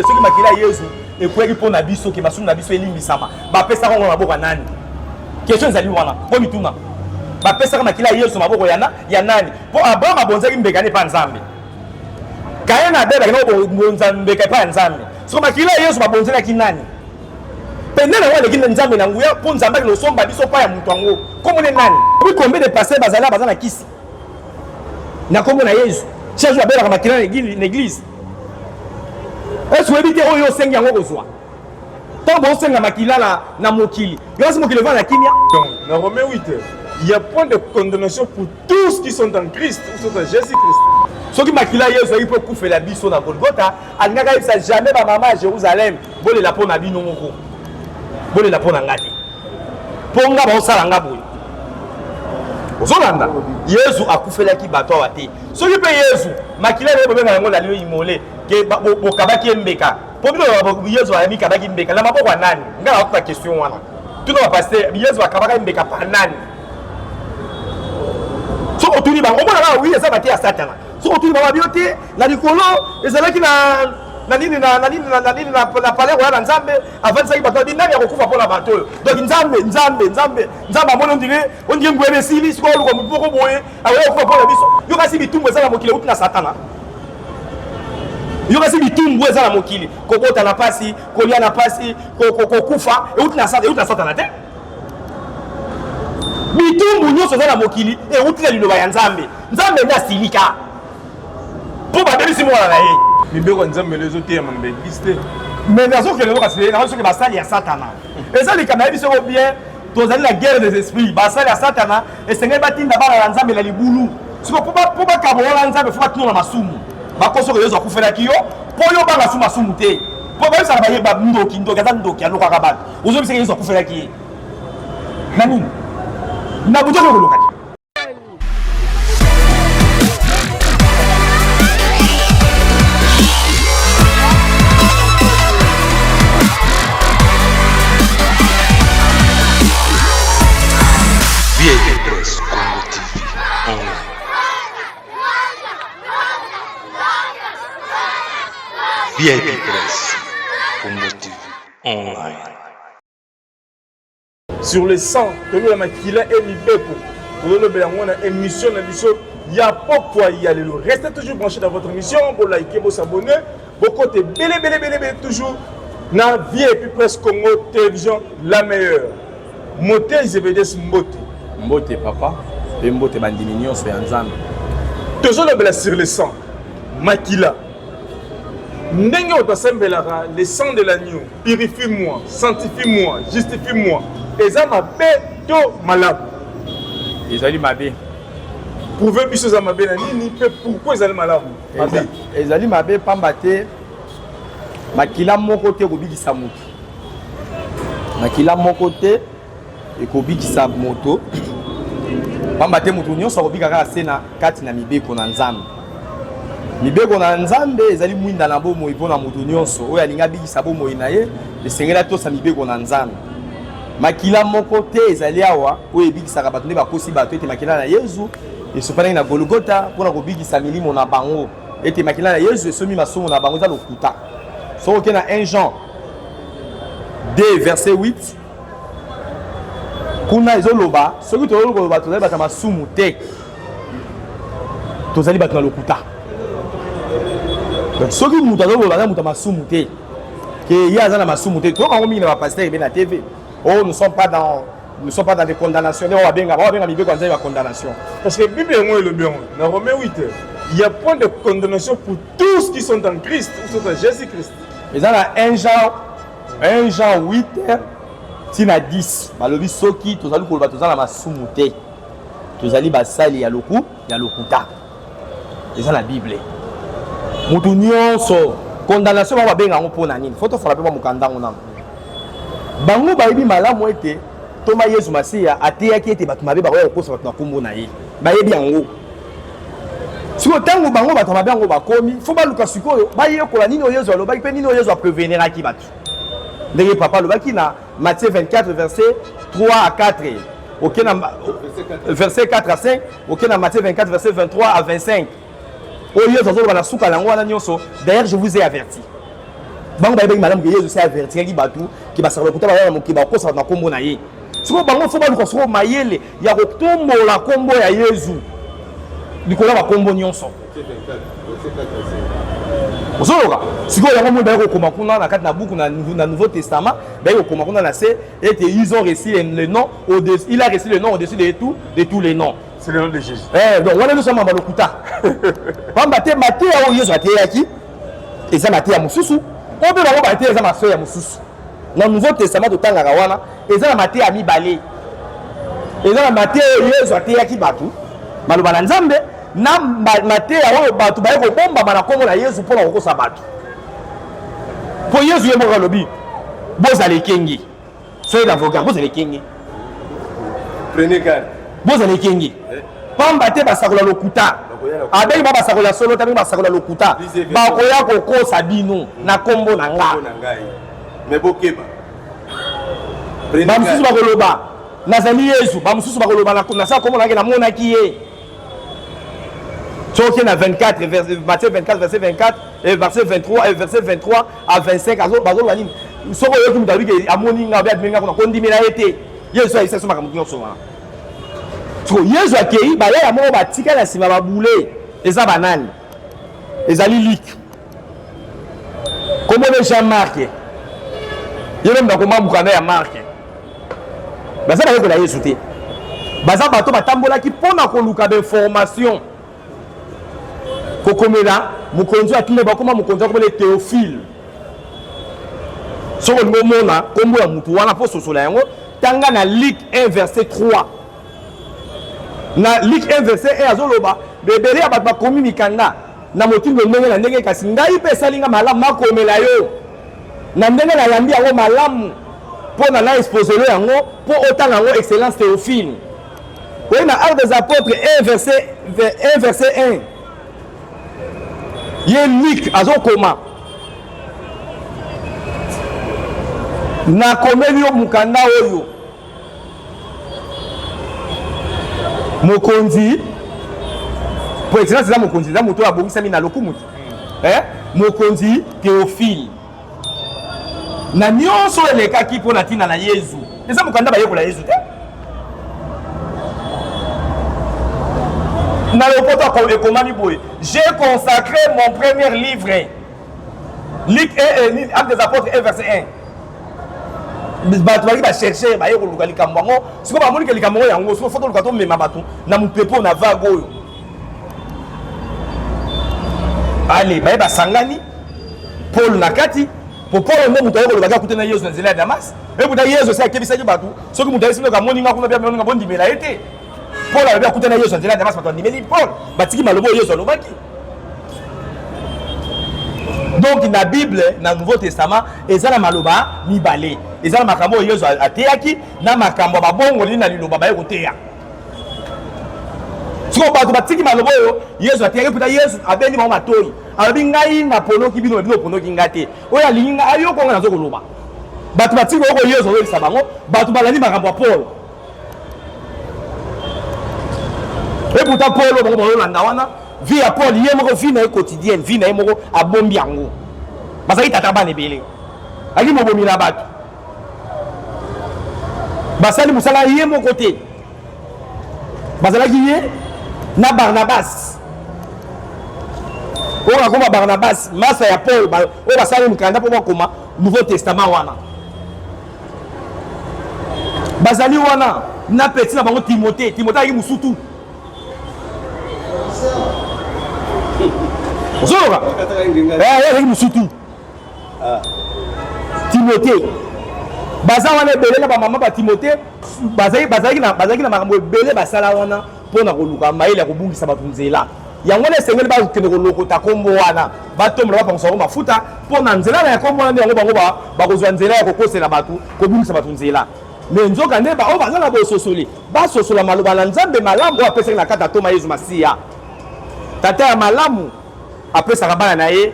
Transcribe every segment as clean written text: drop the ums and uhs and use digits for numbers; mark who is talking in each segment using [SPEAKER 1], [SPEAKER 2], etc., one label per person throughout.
[SPEAKER 1] Ce qui makila Yesu et quoi pour na biso qui masu na biso elimbisama ba pesa ko maboko nani question ezali wana po mituna ba pesa ko makila Yesu maboko ya nani po abama bonzaki mbekane pa nzambe kaya na beba kino bonzambe ka pa nzambe so makila Yesu mabonzela kinani pendela wale kina nzambe na nguya po nzambe no somba biso pa ya mutu ngo komone nani oui combien de passés bazana kisi na komona Yesu chaque jour bela makila l'église. Est-ce que vous évitez oyo sengi yango kozwa? Tant bon senga makila na mokili. Grâce mokili va na kimia.
[SPEAKER 2] Donc, dans Romains 8, il y a point de condamnation pour tous qui sont en Christ ou sont en Jésus-Christ.
[SPEAKER 1] Ceux qui makila Yesu il peut couper la biso na Golgotha, alingaka isa jamais ba maman à Jérusalem, bolé la pona bino moko. Bolé la pona ngati. Ponga ba osala ngaboy. Ozolanda. Yesu akufelaki bato wate. Ceux qui paye Yesu, makila le bebe na ngo la liyo imolé. Que bokabaki mbeka po bino Yesu ayami kabaki mbeka la maboko nani ngala okuta question wana tuno ba pasteur Yesu akabaka mbeka pa nani so otuni ba omona ba oui eza bati ya satana so otuni ba biote na likolo ezalaki na nini na palais royal nzambe avant ça bato di nani akokufa pona bato donc nzambe amona ondire ngwebe sili siko luko mupoko boye awe okufa pona biso yo kasi bitumbu ezala mokile utina satana. Yo kasi bitumbu eza na mokili kokota na pasi kolia na pasi kokufa euti na satana te bitumbu nyonso eza na mokili euti na liloba ya nzambe na silika po babebisi mwana na ye
[SPEAKER 2] mibeko nzambe lezo te ya mambe liste
[SPEAKER 1] mais nazokende lokasi nazosoki basali ya satana eza likama yebi soko bien tozali na guerre des esprits basali ya satana esengeli batinda bana ya nzambe na libulu siko po bakabola nzambe fo batinona masumu bakoso ko Yesu akufelaki yo po yo banga suma sumu te po ba bisa ba yeba ndoki aza ndoki aloka ka bana uzo bisa Yesu akufelaki nani na bujo ko lokati
[SPEAKER 3] VIP Congo TV online. VIP Press Congo TV online.
[SPEAKER 2] Sur le sang, tolo la makila et libeko. Tolo le belango na émission na biso ya pourquoi y aller. Restez toujours branchés dans votre émission, pour liker, pour s'abonner, pour côté belé toujours na VIP Press Congo Télévision la meilleure. Moté Zebedes Mbote
[SPEAKER 1] papa et Mbote bandimi nyonso ya nzambe.
[SPEAKER 2] Toujours le bela sur le sang. Makila. Ndenge otasembelaka le sang de l'agneau, purifie-moi, sanctifie-moi, justifie-moi. Eza mabe to malabu.
[SPEAKER 1] Ezali mabe.
[SPEAKER 2] Pouvez biso za mabe na nini pe pourquoi ezali malabu? Mabe.
[SPEAKER 1] Ezali mabe pamba te makila moko te kobikisa mutu. Makila moko te ekobikisa moto. Pamba te mutu nyonso akobikaka sena kati na mibeko na nzambe. Mibeko na nzambe ezali mwinda na bomo ipona mutu nyonso oyo alinga bikisa bomo na ye esengela tosa mibeko na nzambe. Makila moko te ezali awa oyo ebikisaka bato nde bakosi bato ete makila na Yesu esopanaki na Golgotha mpona kobikisa milimo na bango ete makila na Yesu esomi masomo na bango eza lokuta. Soki oke na 1 Jean 2 verset 8 kuna ezoloba soki tozoloba tozali bato ya masumu te tozali bato na lokuta. Donc soki mutu azoloba na mutu ya masumu te ke ye aza na masumu te toyokango mingi na bapasteur ebe na TV. Oh, nous ne sommes pas dans des condamnations. On va bien la condamnation.
[SPEAKER 2] Parce que la Bible est le bien. Dans Romains 8, il y a point de condamnation pour tous qui sont en Christ ou sont en Jésus-Christ.
[SPEAKER 1] Mais dans 1 Jean 8, tina 10, balobi soki tozali koloba tozala masumu te. Tozali basali ya lokuta. Eza na Bible. Mutu nyonso condamnation ba benga ngo pona nini? Faut to fala pe ba mukanda ngona. Bango bayibi malamu ete toma Yesu Masiya ateyaki ete bato mabe bakoya kokosa bato na kombo na ye bayebi yango siko tango bango bato mabe yango bakomi fo baluka sikoyo bayekola nini oyo Yesu alobaki mpe nini oyo Yesu apreveniraki bato ndenge papa alobaki na Matthieu 24 verset 3 à 4 ok na verset 4 à 5 ok na Matthieu 24 verset 23 à 25 oyo Yesu azoloba na suka nango wana nyonso d'ailleurs je vous ai averti bango bayebi malamu ke Yesu c'est avertir ki batu ki basaka lokuta ba mo ki ba kosa na kombo na ye siko bango fo ba luka siko mayele ya kotombola kombo ya Yesu likola ba kombo nyonso Ozoka siko yango mo ba ko koma kuna na kati na buku na Nouveau Testament ba ko koma kuna na c'est et ils ont reçu le nom il a reçu le nom au-dessus de tous les noms.
[SPEAKER 2] C'est le nom de Jésus.
[SPEAKER 1] Donc on est nous sommes ba lokuta pambate mate ya Yesu ateyaki eza mate ya mususu on peut ba mate eza maso ya mususu na Nouveau Testament totangaka wana eza na mate ya mibale eza na mate Yesu ateyaki batu maloba na Nzambe na mate ya oyo batu baye ko bomba bana kombo na Yesu pona kokosa batu po Yesu ye moko lobi bozale kengi soyez l'avocat bozale kengi
[SPEAKER 2] prenez garde
[SPEAKER 1] bozale kengi pamba te basakola lokuta abengi ba basakola solo tabi basakola lokuta bakoya kokosa bino na kombo na ngai
[SPEAKER 2] mais bokeba
[SPEAKER 1] ba mususu bakoloba nazali Yesu ba mususu bakoloba na sa kombo na ngai na mona ki ye Soki na 24 Matthieu 24 verset 24 et verset 23 et verset 23 à 25 bazo bani soko yoki mudabi ke amoni nga ba menga kuna kondimela ete Yesu ayisa soma kamukinyo soma so Yesu akei ba ya mo ba tika na sima ba boule eza banani ezali lik comme le Jean-Marc yele mba koma mukana ya Marc baza ba ko la Yesu te baza bato batambola ki pona ko luka d'information kokomela mukonzi atile bakoma mukonzi ko le Théophile soko ngomona kombo ya mutu wana po sosola yango tanga na Luc 1 verset 3 na Luc 1 verset 1 azoloba bebele ya bato bakomi mikanda na motindo ndenge na ndenge kasi ngai pe salinga malamu makomela yo na ndenge na yambi yango malamu pona na exposelo yango po otanga yango excellence Théophile oui na Actes des Apôtres 1 verset 1 ye Luc azokoma na komeli yo mukanda oyo mokonzi pour excellence za mokonzi za moto abongisami na lokumuti mokonzi Théophile na nyonso elekaki mpona ntina na Yesu eza mokanda bayekola Yesu te na lopoto ekomami boye j'ai consacré mon premier livre Luc 1 Actes des Apôtres 1 verset 1 bato baki bacherche baye koluka likambo yango siko bamoni ke likambo yango siko foto luka tomema bato na mopepo na vague oyo ale baye basangani Paul na kati po Paul ngo muto ayekoloba ka kutena Yesu na nzela ya Damas ekuta Yesu se akebisaki bato soki muto ayesino ka moni nga kuna bia nga bondimela ete Paul a bien écouté Yesu en Damas bato ndimeli Paul batiki malobo Yesu alobaki donc na Bible na Nouveau Testament ezala maloba mibale ezala makambo Yesu ateyaki na makambo babongo lina liloba baye koteya siko bato batiki malobo yo Yesu ateyaki puta Yesu abendi ba matoi alobi ngai na ponoki bino bino ponoki ngate oyo alinga ayoko nga nazo koloba bato batiki ko Yesu oyo sabango bato balani makambo ya Paul et pourtant Paul bongo landa wana vie ya Paul ye moko vie na quotidienne vie na ye moko abombi yango basaki tata bana ebele aki mobomi na bato basali musala ye moko te bazalaki ye na Barnabas oyo akoma Barnabas masa ya Paul oyo basali mukanda mpo bakoma Nouveau Testament wana bazali wana na petit na bango Timothée aki musutu Zoga eh musutu Timothée baza wana belé na ba mama ba Timothée bazaki na makambo belé basala wana pona koluka maile ko bungisa bato nzela yango na sengeli ba kende ko lokota kombo wana batomla ba pangso mafuta pona nzela na kombo wana yango bango ba kozwa nzela ya kokosela bato ko bungisa bato nzela mais nzoka nde ba o baza na bo sosoli ba sosola maloba na Nzambe malamu apesa na kata toma Yesu Masia tata ya malamu apesaka bana na ye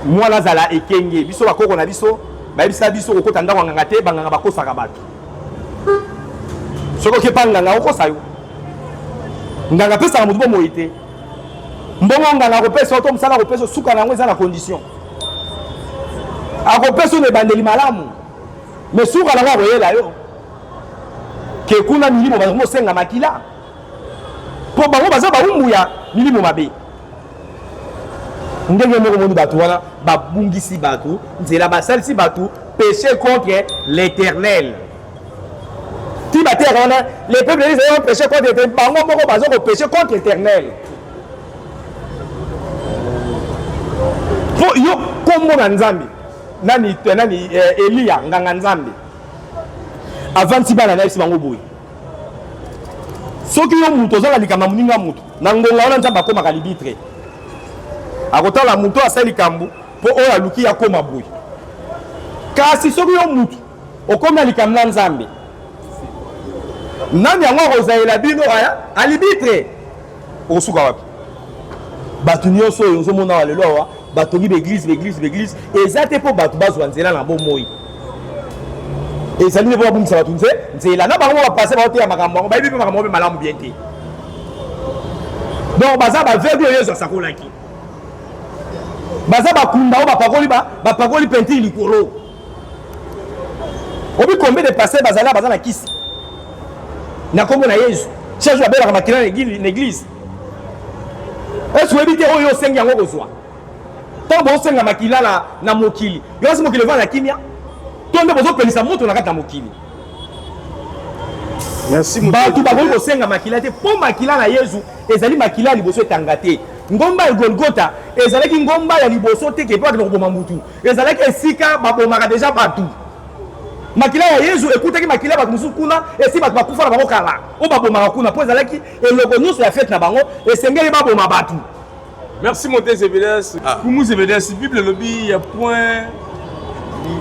[SPEAKER 1] mwana zala ekenge biso bakoko na biso bayebisa biso kokota ndako nganga te banganga bakosaka bato soko kepa nganga okosa yo nganga pesaka mutu bomoyi te mbongo nganga kopesa oto mosala kopesa suka na yango eza na condition akopesa ne bandeli malamu mais suka nanga koyela yo ke kuna milimo bazo senga makila po bango baza baumbuya milimo mabe ndenge moko moni bato wana babungisi bato nzela basalisi bato péché contre l'Éternel. Ti baté wana les peuples ils ont péché contre l'Éternel bango moko bazo ko péché contre l'Éternel. Po yo kombo na nzambe nani Elia nganga nzambe avant ti bana na isi bango boy soki yo muto zala likama muninga muto na ngonga wana nzamba koma kalibitre akotala muto asali kambu po oyo aluki ya koma boy kasi soki yo muto okoma likamna nzambe nani yango akozaela bino aya alibitre osuka wapi bato nyonso oyo ozomona wa lelo awa batongi beglise eza te mpo bato bazwa nzela na bomoi ezali nde mpo babungisa bato nzela na bango bapase baoteya makambo yango bayebi mpe makambo mpe malamu bien te donc baza baveugle oyo ezwa sakolaki baza bakunda oyo bapakoli peinture likolo obi combien de passer bazali baza na kisi na kombo na Yesu chaque jour abelaka makila na église est-ce oyebi te oyo osengi yango kozwa ntango bosenga makila na mokili yosi mokili evanda na kimia to nde bozopelisa moto na kati na mokili bato bakoki kosenga makila te mpo makila na Yesu ezali makila ya liboso etanga te ngomba ya Golgota ezalaki ngomba ya liboso te ke mpo akende koboma mutu ezalaki esika babomaka deja bato makila ya Yesu ekutaki makila ya bato mosusu kuna esi bato bakufa na bango kala oyo babomaka kuna mpo ezalaki eloko nyonso ya fete na bango esengeli baboma bato.
[SPEAKER 2] Merci mon thé Zévédas. Koumou Zévédas, Bible lobby, il y a point.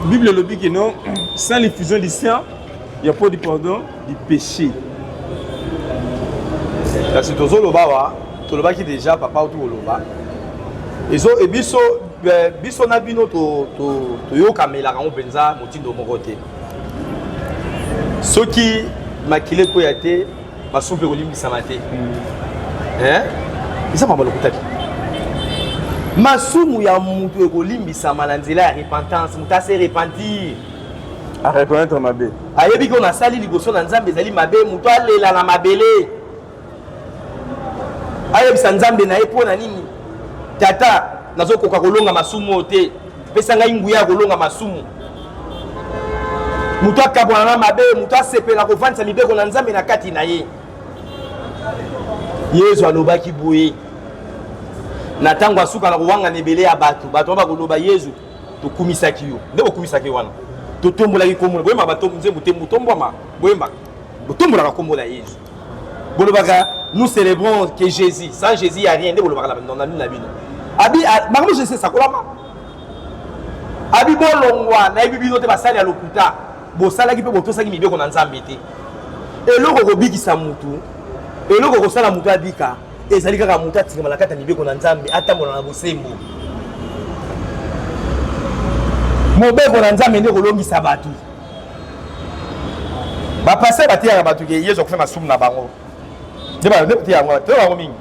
[SPEAKER 2] Bible lobby qui non, sans l'effusion du sang, il n'y a pas de pardon du péché.
[SPEAKER 1] C'est tout Zoloba, tout le bas qui déjà papa ou tout le bas. Et biso na bino to yo kamela rango benza motindo mokote. Ceux qui makile ko yate basumpe kolimbisa mate. Isa mama lokutaki. Masumu ya mutu ekolimbisa mananzela ya repentance mutu ase repentir
[SPEAKER 2] a reconnaître mabe
[SPEAKER 1] ayebi ko nasali liboso na nzambe ezali mabe mutu alela na mabele ayebisa nzambe na ye mpo na nini tata nazokoka kolonga masumu te pesa ngai nguya ya kolonga masumu mutu akabwana na mabe mutu asepela kovandisa mibeko na nzambe na kati na ye Yesu alobaki boye na tango asuka na kowanga nebele ya bato ba koloba Yesu tokumisaki yo nde bokumisaki wana totombolaki komona boyemba bato nzembo te mutombwama boyemba botombolaka kombo na Yesu bolobaka nous célébrons que Jésus sans Jésus il y a rien nde bolobaka na bino abi bango je sais ça kolama abi bolongwa na yebi bino te basali ya lokuta bosalaki pe botosaki mibeko na nzambe te eloko kobikisa mutu eloko kosala mutu abika ezali kaka mutu atingama na kati ya mibeko na nzambe atambola na bosembo mobeko na nzambe nde kolongisa bato bapase bateyaka bato ke Yesu akufe masumu na bango nde bateyaka bango mingi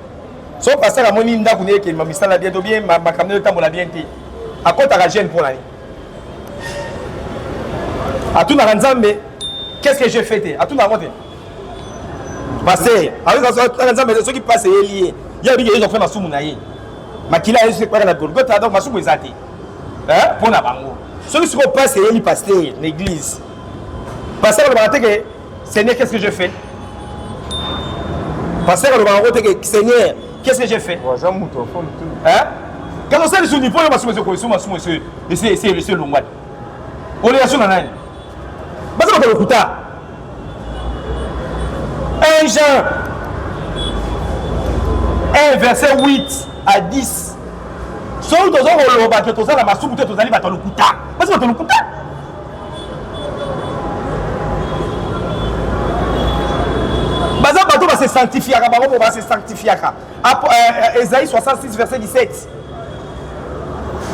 [SPEAKER 1] so pasteur amoni ndako ne ekeli misala bien to bien makambo etambola bien te akotaka jeune mpo nani atunaka nzambe qu'est-ce que j'ai fait te atunaka ngo te pasteur avec nzambe soki passe ye lié ya biki Yesu akufe masumu na ye makila ya Yesu ekpaka na Golgotha donc masumu eza te mpo na bango soki sikoyo passe ye li pasteur na église pasteur alobaka te ke Seigneur qu'est-ce que j'ai fait pasteur alobaka ngo te ke Seigneur qu'est-ce que j'ai fait? Quand on sait les souvenirs, pour c'est le longouad. On est à son anaï. Parce que le couta. 1 Jean 1 verset 8 à 10. Sauf dans un rôle, tu as la massou, tu as le couta. Parce que le couta. Baza bato va se sanctifier, Bango va se sanctifier. Ésaïe 66 verset 17.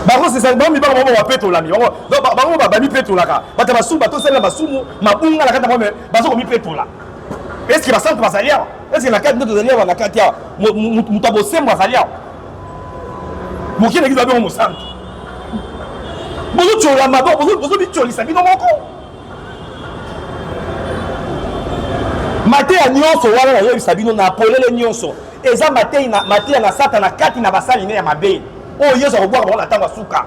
[SPEAKER 1] Bango c'est ça, bango mi bango va péto la mi. Bango va bani péto la ka. Bata basu bato c'est la basumu, mabunga la kata moi bazo mi péto la. Est-ce qu'il va sentir basalia? Est-ce que la carte de zalia la carte ya mutabo semba zalia? Moki n'existe pas au centre. Bonjour tu bichola maboko bozo bicholisa bino moko mate ya nyonso wana na yebisa bino na polele nyonso eza mate na satana kati na basali ne ya mabe oyo Yesu akobwaka bango na ntango ya suka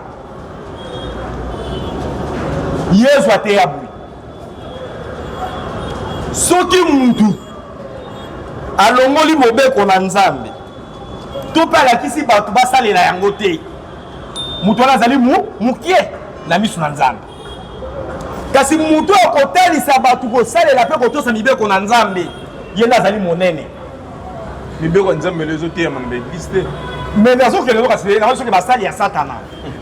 [SPEAKER 1] Yesu ateya bui soki muntu alongoli mobeko na Nzambe to mpe alakisi bato basalela yango te mutu wana azali mukie na miso na Nzambe kasi mutu akotalisa bato kosalela mpe kotosa mibeko na Nzambe ye nde azali monene
[SPEAKER 2] mibeko ya Nzambe lezo te ya mamba eglise te
[SPEAKER 1] mais nazokende kasi nasoki basali ya satana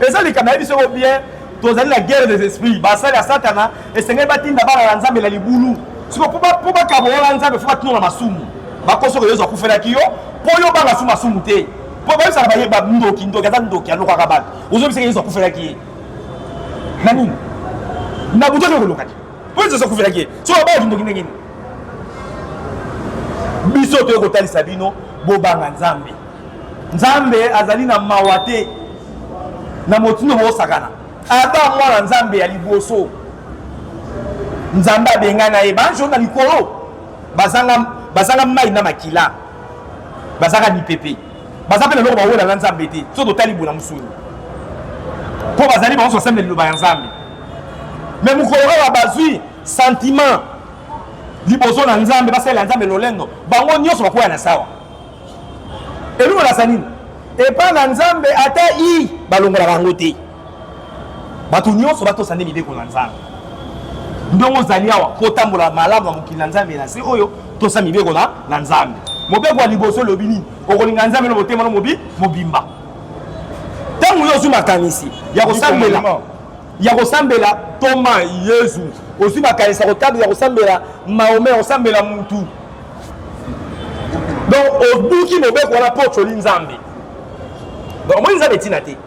[SPEAKER 1] eza likama yebi soko bien tozali na guerre des esprits basali ya satana esengeli batinda bana na Nzambe na libulu siko po bakabola Nzambe fo batinona masumu bakosoko Yesu akufelaki yo po yo banga su masumu te po bayebisaka bayeba ndoki aza ndoki alokaka bato ozobisaka Yesu akufelaki ye na nini na buto te kolokaki po Yesu akufelaki ye so babayaki ndoki ndenge nini biso toye kotalisa bino bobanga Nzambe Nzambe azali na mawa te na motindo boosakana ata mwana Nzambe ya liboso Nzambe abenga na ye banjo na likolo bazanga mai na makila bazanga mipepe bazape na loko bawona na Nzambe te so totali bona musuni po bazali bango sosembe liloba ya Nzambe mais mukolo bazwi sentiment liboso na Nzambe basalela Nzambe lolendo bango nyonso bakoya na sawa elungo na sanini epa na Nzambe ata i balongola bango te bato nyonso batosande mibeko na Nzambe ndongo ozali awa kotambola malamu na mokili na Nzambe na se oyo tosa mibeko na Nzambe mobeko ya liboso lobi nini okolinga Nzambe no motema no mobimba ntango yo ozwi makanisi ya kosambela toma Yesu ozwi makanisi ya kosambela Mahome osambela mutu donc obuki mobeko wana po otoli Nzambe donc omoni Nzambe etina te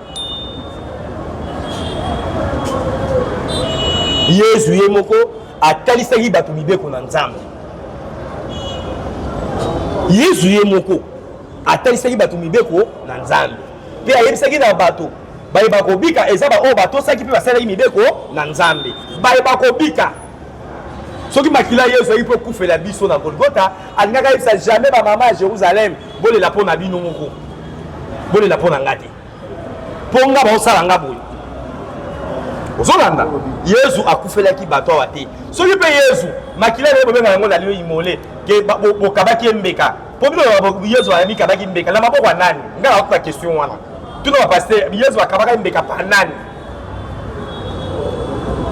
[SPEAKER 1] Yesu ye moko atalisaki bato mibeko na Nzambe Yesu ye moko atalisaki bato mibeko na Nzambe mpe ayebisaki na bato bayeba kobika eza baoyo batosaki mpe basalaki mibeko na Nzambe bayeba kobika soki makila Yesu ayi mpo kufela biso na Golgota alingaka yebisa jamais bamama ya Jérusalem bolela mpo na bino moko bolela mpo na nga te mpo nga baosala nga boye ozolanda Yesu akufelaki bato awa te soki mpe Yesu makila na ye bobenga yango na lio imole ke bokabaki mbeka mpo bino Yesu amikabaki mbeka na maboko ya nani nga nakoka question wana tuna bapaster Yesu akabaka mbeka pa nani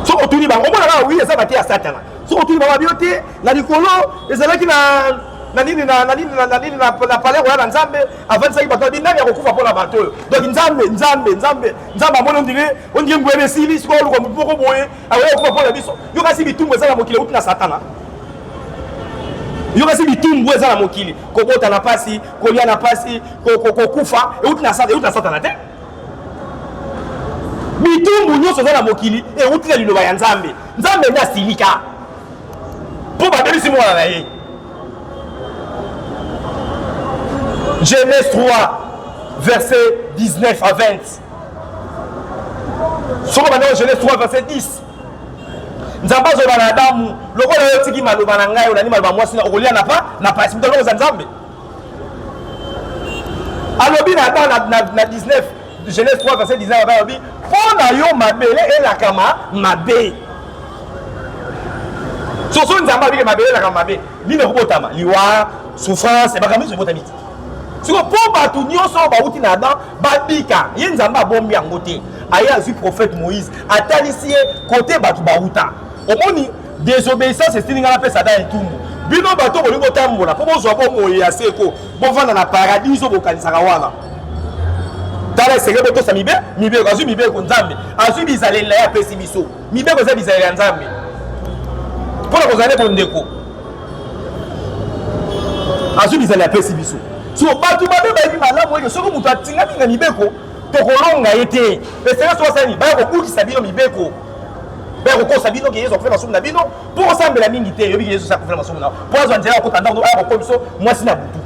[SPEAKER 1] so otuni bango omona kaka wi eza bate ya satana so otuni bango bio te na likolo ezalaki na nini na palais royal na Nzambe avanisaki bato abi nani akokufa mpo na bato oyo donc Nzambe amoni ondire ngwebe esili sikoyo oluka motu moko boye akoya kokufa mpo na biso yo kasi bitumbu eza na mokili euti na satana yo kasi bitumbu eza na mokili kobota na pasi kolia na pasi kokufa euti na satana te bitumbu nyonso eza na mokili euti na liloba ya Nzambe nde asilika mpo babebisi mwana na ye Genèse 3 verset 19 à 20 soko bandeko Genèse 3 verset 10 Nzambe azoba na Adamu lokola yo tiki maloba na ngai olani maloba mwasi na okolia na pasi mutalo oza Nzambe alobi na Adamu na 19 Genèse 3 verset 19 alobi mpo na yo mabele elakama mabe soso Nzambe abike mabele elakama mabe nini ekobotama liwa souffrance ebakami so ebotami ti siko mpo bato nyonso bauti na Adam babika ye Nzambe abombi yango te aye azwi prophète Moïse atalisi ye kote bato bauta omoni désobéissance estilinga na pesa da etumbu bino bato bolingo tambola mpo bozwa bomoi ya seko bovanda na paradis bokanisaka wana tala esenge botosa mibeko azwi mibeko Nzambe azwi bizalela ya apesi biso mibeko eza bizalela ya Nzambe mpona kozala ne bondeko azwi bizalela ya apesi biso so bato babe bayebi malamu oyo soki moto atingami na mibeko tokolonga ye te esenge so asali baya kobukisa bino mibeko baya kokosa bino ke Yesu akofela masumu na bino mpo osambela mingi te yobi ke Yesu akofela masumu na mpo azwa nzela akota ndako aya kokola biso mwasi na butu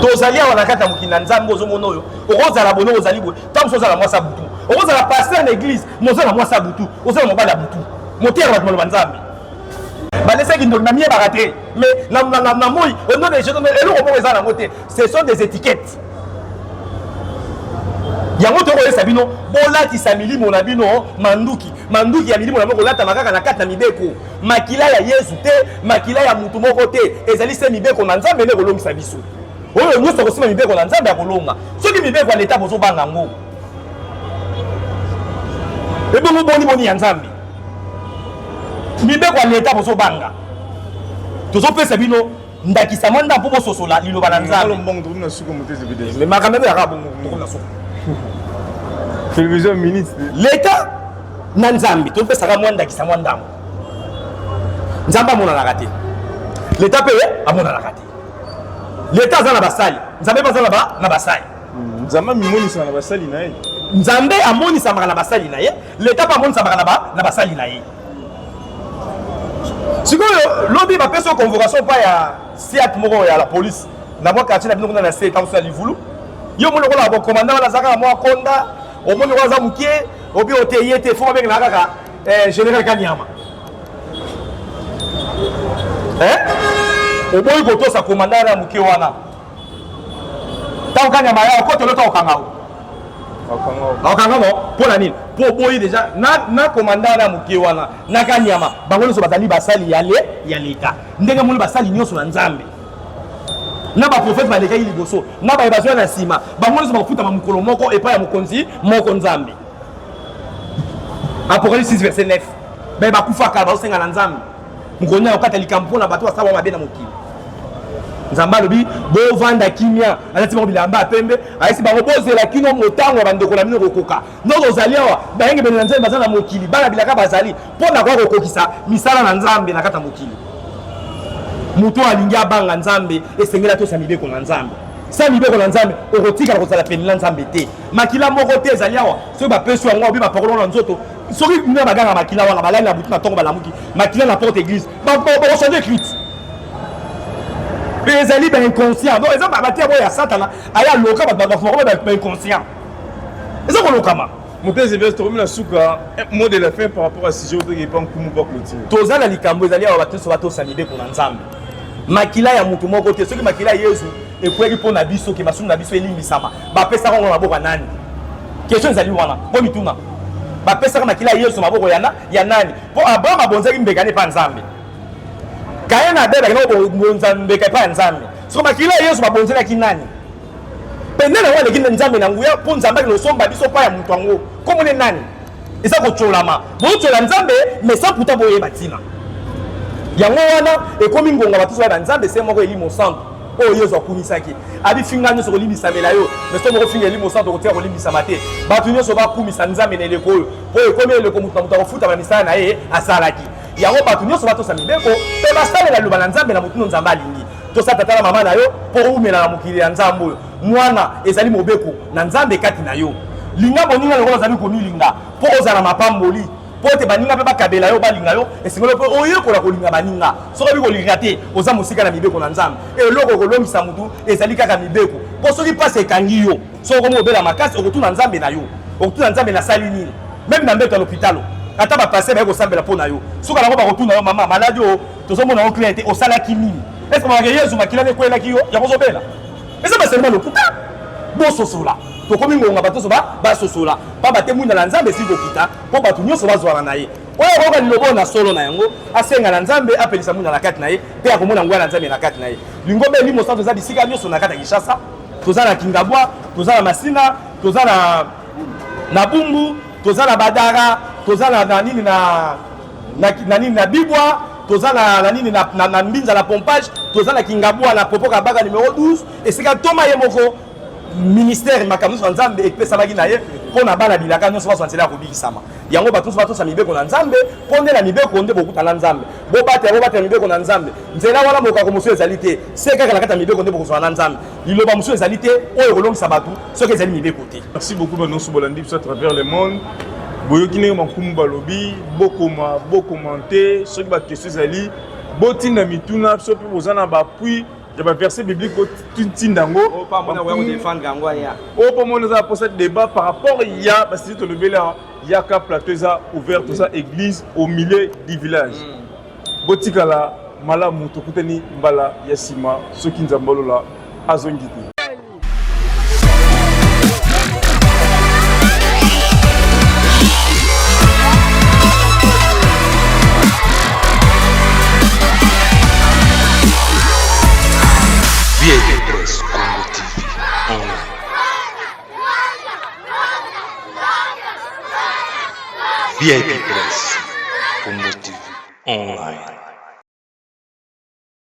[SPEAKER 1] tozali awa na kati ya mokili na Nzambe ozomona oyo okozala bono ozali boye ntango mosu ozala mwasi ya butu On a pasteur en église, nous avons moi ça boutou, on a mon bala boutou. Mon terre va me banzambe. Laissez qu'ils n'ont pas raté. Mais au nom des gens, ce sont des étiquettes. Il y a un autre sabino, bola ti samili mon abino, manduki ya mili mon abino, la tamaka na kata mibeko, makila ya yesu te, makila ya mutu moko te, ezali se mibeko na nzambe ne kolongi sabiso. Oyo nyuso ko sima mibeko na nzambe ya kolonga. Soki mibeko ya leta bozo banga ngo. Ebo mo boni ya nzambe. Mibeko ya leta bozo banga. Tozo pesa bino ndakisa mwanda mpo bososola liloba na nzambe. Mais makambe ya rabo ngo na soko.
[SPEAKER 2] Télévision ministre.
[SPEAKER 1] L'État na nzambe to pesa ka mwanda kisa mwanda. Nzamba mona na raté. L'État paye amona na raté. L'État za na basali. Nzambe baza na basali.
[SPEAKER 2] Nzamba mimoni sa na basali na ye.
[SPEAKER 1] Nzambe amoni sa na basali na ye. L'État pa moni sa na basali na ye. Sikoyo lobi ba peso convocation pa ya siat moko ya la police. Na mwa quartier na bino kuna na se ta usali vulu. Yo mo lokola ba commandant la zaka mwa konda. Omoni waza mukie obi oteyete fo avec na kaka général Kanyama. Oboyi goto sa commandant na mukie wana. Ta Kanyama ya ko to lota okangao. Okangao no pona nini? Po boyi déjà na commandant na mukie wana na Kanyama bango so bazali basali ya leta. Ndenge moni basali nyoso na nzambe. Na ba prophète ba lekaki liboso na ba ebazwa na sima bango so bafuta ba mukolo moko epa ya mukonzi moko nzambe. Apocalypse 6 verset 9. Ba ba kufaka ba osenga na nzambe. Mukonya okata likampo na bato asaba mabe na mokili. Nzamba lobi bo vanda kimia alati mo bilamba pembe ayesi bango bozela kino motango bandeko na mino kokoka. Ndozo zaliwa ba yenge bena nzambe bazana mokili bana bilaka bazali pona kwa kokokisa misala na nzambe na kata mokili. Muto alingi abanga nzambe esengela to sa mibeko na nzambe sa mibeko na nzambe okotika na kozala pene na nzambe te makila moko te ezali awa soki bapeso yango obi bapakolo na nzoto soki mina baganga makila wana balali na butu na ntongo balamuki makila na porte église bakochange écrite mpe ezali bainconscient donc eza batia boyo ya satana aya loka bato bafoko bainconscient eza kolokama
[SPEAKER 2] Montez tourne la souka mot de la fin par rapport à ce jour qui est pas comme pas clôture.
[SPEAKER 1] Tozala likambo ezali awa bato so bato samide ko na nzambe makila ya mutu moko te soki makila Yesu ekweki pona biso ke masumu na biso elimbisama bapesa ngo maboko nani question ezali wana po mituna bapesa makila Yesu maboko ya nani po Abraham abonzaki mbekane pa nzambe kaya na beba ngo bonzambe ka pa nzambe so makila Yesu babonzelaki nani pende na wale kinda nzambe na nguya po nzambe no somba biso pa ya mutu ngo komone nani eza ko cholama bo chola nzambe mais sans pourtant boye batina yango wana ekomi ngonga bato so ba nzambe se moko elimo santo o yezo akumisaki abi finga nyo so kolimisa melayo mais so moko finga elimo santo kotia kolimisa mate bato nyo so ba kumisa nzambe na eleko po ekomi eleko mutu mutu kofuta ba misala na ye asalaki yango bato nyo so bato sa mibeko pe basale la luba na nzambe na mutu nzamba lingi to sa tata mama na yo po umela na mukili ya nzambe oyo mwana ezali mobeko na nzambe kati na yo linga boninga lokolo zali konilinga po ozala mapamboli pote baninga pe bakabela yo balinga yo esengelo pe oyekola kolinga baninga soki bi kolinga te oza mosika na mibeko na nzambe eloko kolongisa mutu ezali kaka mibeko po soki pasi ekangi yo soki komi obela makasi okotuna nzambe na yo okotuna nzambe na sali nini meme na mbeto ya lopitalo ata bapase baye kosambela mpo na yo soki alango bakotuna yo mama maladi oyo tozomona yo client te osalaki nini eske mamake yesu makila nde ekwelaki yo ya kozobela eza baselema lokuta bososola tokomi ngonga bato so basosola pa batemwina na nzambe esili kokita mpo bato nyonso bazwala na ye oyo akoyoka lilobo na solo na yango asenga na nzambe apelisa mwina na kati na ye mpe akomona nguya na nzambe na kati na ye lingombe elimo santo eza bisika nyonso na kati ya Kinshasa toza na Kingabwa toza na Masina toza na Bumbu toza na Badara toza na nini na nini na Bibwa toza na nini na Mbinza na Pompage toza na Kingabwa na Popoka Baga numéro 12 esika toma ye moko ministère makambo so nzambe epesa baki na ye pona bana bilaka nyonso baso nzela ko bikisama yango bato so bato sa mibeko na nzambe ponde na mibeko nde bokuta na nzambe bo bata mibeko na nzambe nzela wana moka ko musu ezali te seka kala kata mibeko nde bokuta na nzambe liloba musu ezali te oyo kolongisa bato soki ezali mibeko te.
[SPEAKER 2] Merci beaucoup Banoso Bolandi à travers le monde boyokine makumu balobi bo commenter soki ba question ezali botina mituna so pe bozana ba puis Il y a un verset biblique qui dit Ndango.
[SPEAKER 1] Oh, pas mon amour défendre Gangwaya.
[SPEAKER 2] Oh, pas mon amour pour ce débat par rapport il y a, parce que tu levé là, il y a qu'à plateau ouvert, tout ça, église au milieu du village. Botikala, Mala Moutokuteni, Mbala, Yassima, ceux qui nous là, Azongiti.
[SPEAKER 3] VIP Press Congo TV Online. VIP Press Congo TV Online.